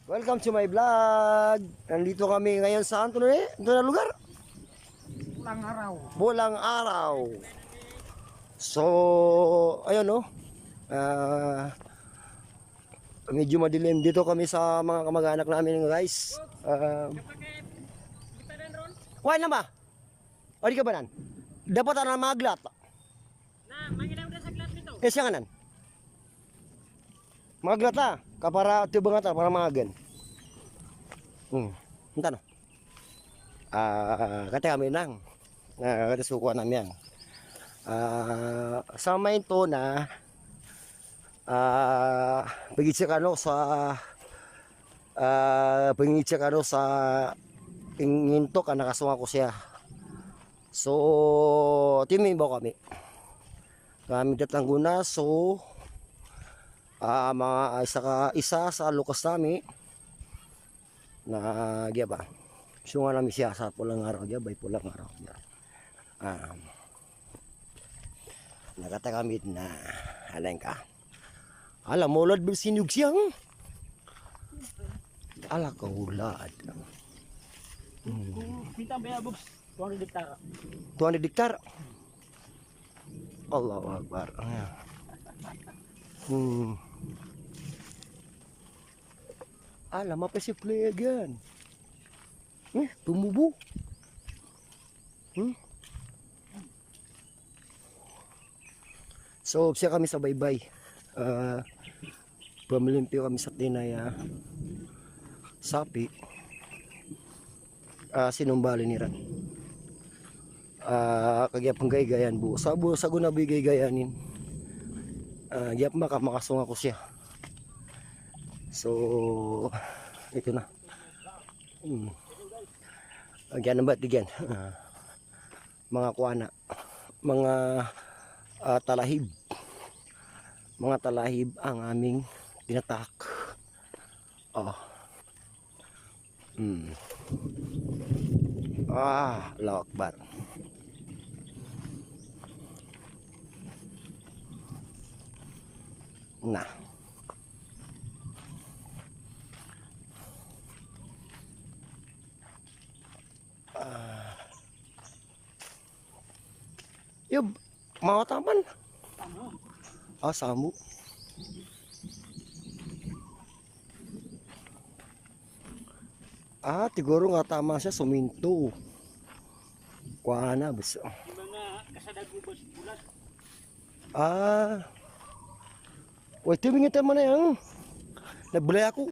Welcome to my vlog. Nandito kami ngayon sa ito na lugar? Pulang araw. Bulang araw. So, ayun no. Medyo madilim dito kami sa mga kamag-anak namin guys. Why na ba? O di ka ba nan? Dapat na maglat. Na, manginaw na sa glat nito. Siya kanan. Maglat na. Kapara tibang ata para magan. Entah no. Kata kami nang. Kata sukuan namin yang. Sama ito na pagitsakano sa pagitsakano sa inginto ka nakasunga ko siya. So timi ba kami datang guna so mga isa sa lukas nami na gya ba sunga namin siya sa pulang araw gya bay pulang araw gya. Nakata kami na haleng ka ala mulod bersinug siyang ala kaulad Minta bayar books 200 hektar. 200 hektar. Allahu Akbar. Alam apa si plegan? Tumubo. So, siya kami sa baybay. Pamilimpyo kami sa tinaya. Sapi. Sinumbali ni Ran. Kagya panggaygayan bu. Sa guna bigaygayanin. Gyap makasunga ko siya. So ito na. Agyan na ba tigyan? Mga kuana, mga talahib. Mga talahib ang aming tinatak. Allahu Akbar. Nah. Yub, mau taman? Samu. Tiguro nga tama siya suminto. Kuana beso. Mga kasadag ubos bulas. Wait, tumingin tayo mo na yan. Nagbulay ako.